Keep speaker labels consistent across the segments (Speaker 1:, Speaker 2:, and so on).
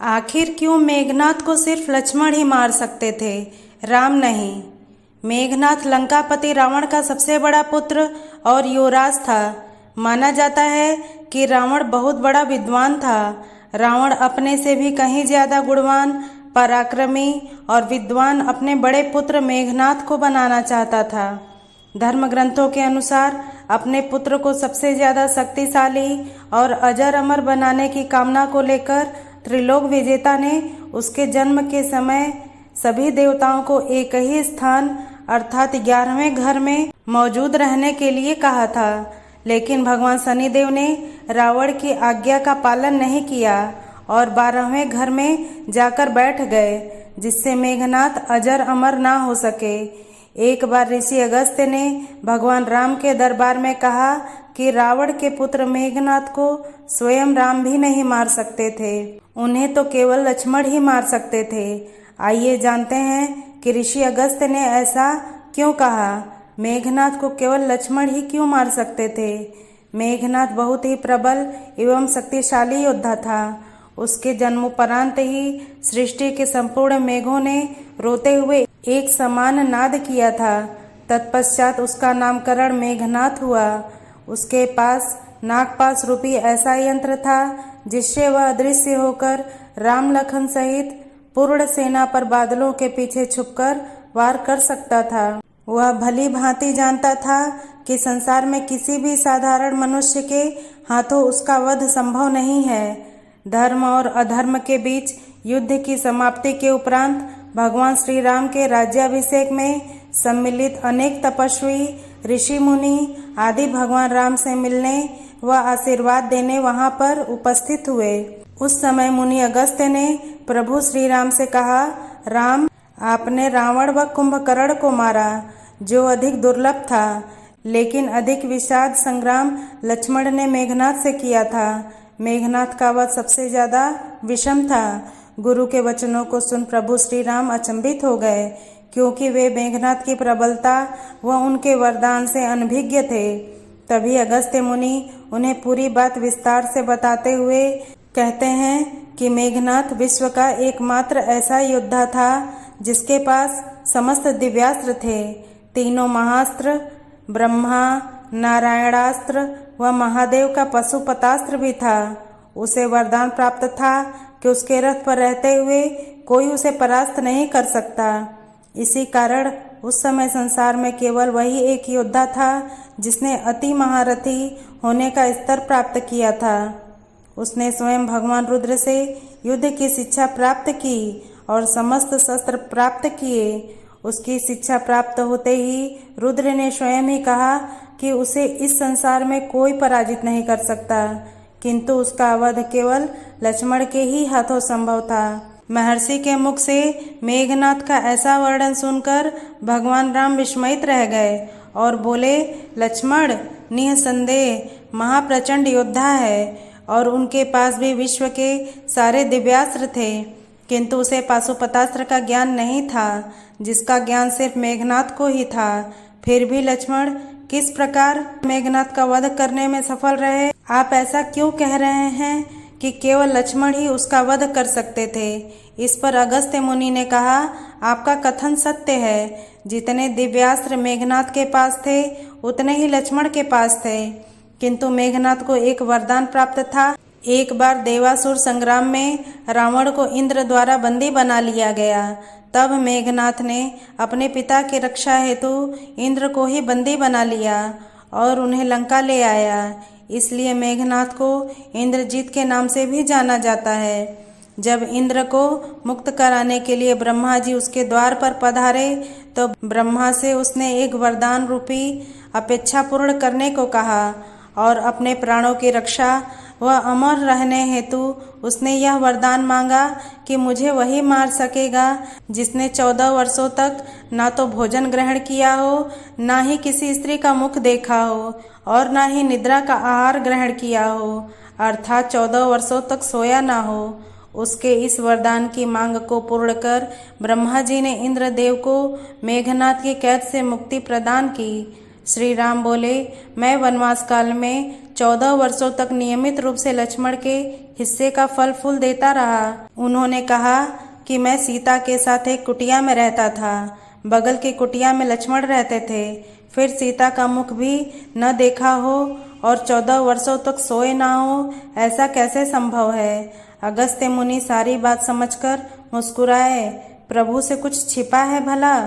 Speaker 1: आखिर क्यों मेघनाथ को सिर्फ लक्ष्मण ही मार सकते थे, राम नहीं? मेघनाथ लंकापति रावण का सबसे बड़ा पुत्र और युवराज था। माना जाता है कि रावण बहुत बड़ा विद्वान था। रावण अपने से भी कहीं ज्यादा गुणवान, पराक्रमी और विद्वान अपने बड़े पुत्र मेघनाथ को बनाना चाहता था। धर्म ग्रंथों के अनुसार अपने पुत्र को सबसे ज्यादा शक्तिशाली और अजर अमर बनाने की कामना को लेकर त्रिलोक विजेता ने उसके जन्म के समय सभी देवताओं को एक ही स्थान अर्थात 11वें घर में मौजूद रहने के लिए कहा था। लेकिन भगवान शनिदेव ने रावण की आज्ञा का पालन नहीं किया और 12वें घर में जाकर बैठ गए, जिससे मेघनाथ अजर अमर ना हो सके। एक बार ऋषि अगस्त्य ने भगवान राम के दरबार में कहा कि रावण के पुत्र मेघनाथ को स्वयं राम भी नहीं मार सकते थे, उन्हें तो केवल लक्ष्मण ही मार सकते थे। आइए जानते हैं कि ऋषि अगस्त्य ने ऐसा क्यों कहा। मेघनाथ को केवल लक्ष्मण ही क्यों मार सकते थे? मेघनाथ बहुत ही प्रबल एवं शक्तिशाली योद्धा था। उसके जन्मोपरांत ही सृष्टि के संपूर्ण मेघों ने रोते हुए एक समान नाद किया था। तत्पश्चात उसका नामकरण मेघनाथ हुआ। उसके पास नागपाश रूपी ऐसा यंत्र था जिससे वह अदृश्य होकर राम लखन सहित पूर्ण सेना पर बादलों के पीछे छुपकर वार कर सकता था। वह भली भांति जानता था कि संसार में किसी भी साधारण मनुष्य के हाथों उसका वध संभव नहीं है। धर्म और अधर्म के बीच युद्ध की समाप्ति के उपरांत भगवान श्री राम के राज्याभिषेक में सम्मिलित अनेक तपस्वी, ऋषि मुनि आदि भगवान राम से मिलने व आशीर्वाद देने वहां पर उपस्थित हुए। उस समय मुनि अगस्त्य ने प्रभु श्री राम से कहा, राम, आपने रावण व कुंभकर्ण को मारा, जो अधिक दुर्लभ था, लेकिन अधिक विषाद संग्राम लक्ष्मण ने मेघनाथ से किया था। मेघनाथ का वध सबसे ज्यादा विषम था। गुरु के वचनों को सुन प्रभु श्री राम अचंभित हो गए, क्योंकि वे मेघनाथ की प्रबलता व उनके वरदान से अनभिज्ञ थे। तभी अगस्त्य मुनि उन्हें पूरी बात विस्तार से बताते हुए कहते हैं कि मेघनाथ विश्व का एकमात्र ऐसा योद्धा था जिसके पास समस्त दिव्यास्त्र थे। तीनों महास्त्र, ब्रह्मा, नारायणास्त्र व महादेव का पशुपतास्त्र भी था। उसे वरदान प्राप्त था कि उसके रथ पर रहते हुए कोई उसे परास्त नहीं कर सकता। इसी कारण उस समय संसार में केवल वही एक योद्धा था जिसने अति महारथी होने का स्तर प्राप्त किया था। उसने स्वयं भगवान रुद्र से युद्ध की शिक्षा प्राप्त की और समस्त शस्त्र प्राप्त किए। उसकी शिक्षा प्राप्त होते ही रुद्र ने स्वयं ही कहा कि उसे इस संसार में कोई पराजित नहीं कर सकता, किंतु उसका वध केवल लक्ष्मण के ही हाथों संभव था। महर्षि के मुख से मेघनाथ का ऐसा वर्णन सुनकर भगवान राम विस्मित रह गए और बोले, लक्ष्मण निःसंदेह महाप्रचंड योद्धा है और उनके पास भी विश्व के सारे दिव्यास्त्र थे, किंतु उसे पाशुपतास्त्र का ज्ञान नहीं था, जिसका ज्ञान सिर्फ मेघनाथ को ही था। फिर भी लक्ष्मण किस प्रकार मेघनाथ का वध करने में सफल रहे? आप ऐसा क्यों कह रहे हैं कि केवल लक्ष्मण ही उसका वध कर सकते थे? इस पर अगस्त्य मुनि ने कहा, आपका कथन सत्य है। जितने दिव्यास्त्र मेघनाथ के पास थे उतने ही लक्ष्मण के पास थे, किंतु मेघनाथ को एक वरदान प्राप्त था। एक बार देवासुर संग्राम में रावण को इंद्र द्वारा बंदी बना लिया गया। तब मेघनाथ ने अपने पिता की रक्षा हेतु इंद्र को ही बंदी बना लिया और उन्हें लंका ले आया। इसलिए मेघनाथ को इंद्रजीत के नाम से भी जाना जाता है। जब इंद्र को मुक्त कराने के लिए ब्रह्मा जी उसके द्वार पर पधारे तो ब्रह्मा से उसने एक वरदान रूपी अपेक्षा पूर्ण करने को कहा और अपने प्राणों की रक्षा व अमर रहने हेतु उसने यह वरदान मांगा कि मुझे वही मार सकेगा जिसने 14 वर्षों तक ना तो भोजन ग्रहण किया हो, ना ही किसी स्त्री का मुख देखा हो और ना ही निद्रा का आहार ग्रहण किया हो, अर्थात 14 वर्षों तक सोया ना हो। उसके इस वरदान की मांग को पूर्ण कर ब्रह्मा जी ने इंद्रदेव को मेघनाथ की कैद से मुक्ति प्रदान की। श्री राम बोले, मैं वनवास काल में 14 वर्षों तक नियमित रूप से लक्ष्मण के हिस्से का फल फूल देता रहा। उन्होंने कहा कि मैं सीता के साथ एक कुटिया में रहता था। बगल की कुटिया में लक्ष्मण रहते थे। फिर सीता का मुख भी न देखा हो और 14 वर्षों तक सोए ना हो, ऐसा कैसे संभव है? अगस्त्य मुनि सारी बात समझकर मुस्कुराए। प्रभु से कुछ छिपा है भला?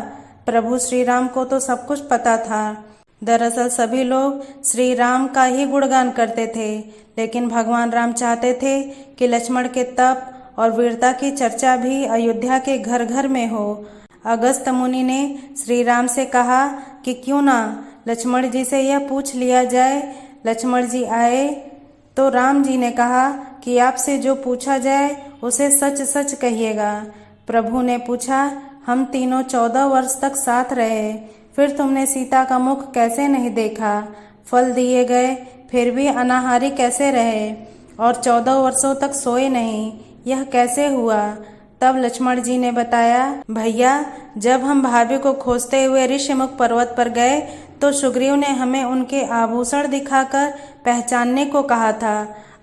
Speaker 1: प्रभु श्री राम को तो सब कुछ पता था। दरअसल सभी लोग श्री राम का ही गुणगान करते थे, लेकिन भगवान राम चाहते थे कि लक्ष्मण के तप और वीरता की चर्चा भी अयोध्या के घर घर में हो। अगस्त्य मुनि ने श्री राम से कहा कि क्यों ना लक्ष्मण जी से यह पूछ लिया जाए। लक्ष्मण जी आए तो राम जी ने कहा कि आपसे जो पूछा जाए उसे सच सच कहिएगा। प्रभु ने पूछा, हम तीनों 14 वर्ष तक साथ रहे, फिर तुमने सीता का मुख कैसे नहीं देखा? फल दिए गए फिर भी अनाहारी कैसे रहे और 14 वर्षों तक सोए नहीं? यह कैसे हुआ? तब लक्ष्मण जी ने बताया, भैया जब हम भाभी को खोजते हुए ऋषिमुख पर्वत पर गए तो सुग्रीव ने हमें उनके आभूषण दिखाकर पहचानने को कहा था।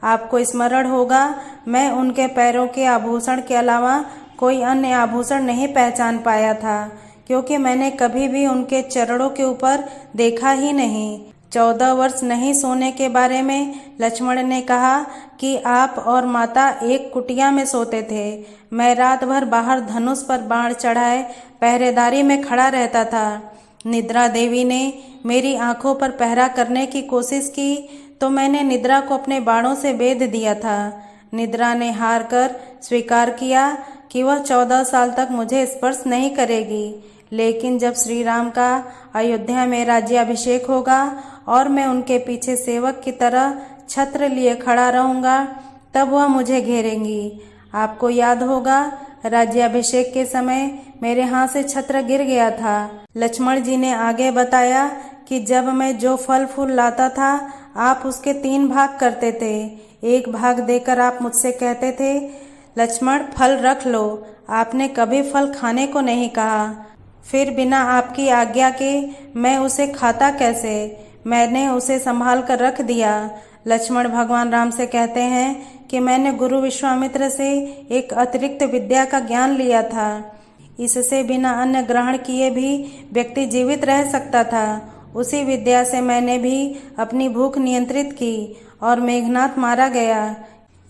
Speaker 1: आपको स्मरण होगा, मैं उनके पैरों के आभूषण के अलावा कोई अन्य आभूषण नहीं पहचान पाया था, क्योंकि मैंने कभी भी उनके चरणों के ऊपर देखा ही नहीं। 14 वर्ष नहीं सोने के बारे में लक्ष्मण ने कहा कि आप और माता एक कुटिया में सोते थे। मैं रात भर बाहर धनुष पर बाण चढ़ाए पहरेदारी में खड़ा रहता था। निद्रा देवी ने मेरी आंखों पर पहरा करने की कोशिश की तो मैंने निद्रा को अपने बाणों से बेध दिया था। निद्रा ने हार कर स्वीकार किया कि वह 14 साल तक मुझे स्पर्श नहीं करेगी, लेकिन जब श्री राम का अयोध्या में राज्याभिषेक होगा और मैं उनके पीछे सेवक की तरह छत्र लिए खड़ा रहूंगा, तब वह मुझे घेरेंगी। आपको याद होगा, राज्याभिषेक के समय मेरे हाथ से छत्र गिर गया था। लक्ष्मण जी ने आगे बताया कि जब मैं जो फल फूल लाता था, आप उसके 3 भाग करते थे। एक भाग देकर आप मुझसे कहते थे, लक्ष्मण फल रख लो। आपने कभी फल खाने को नहीं कहा। फिर बिना आपकी आज्ञा के मैं उसे खाता कैसे? मैंने उसे संभाल कर रख दिया। लक्ष्मण भगवान राम से कहते हैं कि मैंने गुरु विश्वामित्र से एक अतिरिक्त विद्या का ज्ञान लिया था। इससे बिना अन्न ग्रहण किए भी व्यक्ति जीवित रह सकता था। उसी विद्या से मैंने भी अपनी भूख नियंत्रित की और मेघनाथ मारा गया।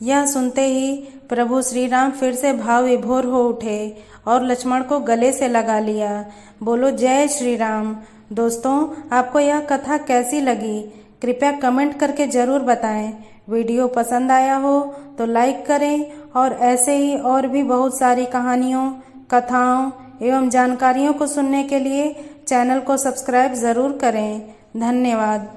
Speaker 1: यह सुनते ही प्रभु श्री राम फिर से भाव विभोर हो उठे और लक्ष्मण को गले से लगा लिया। बोलो जय श्री राम। दोस्तों, आपको यह कथा कैसी लगी? कृपया कमेंट करके जरूर बताएं। वीडियो पसंद आया हो तो लाइक करें और ऐसे ही और भी बहुत सारी कहानियों, कथाओं एवं जानकारियों को सुनने के लिए चैनल को सब्सक्राइब जरूर करें। धन्यवाद।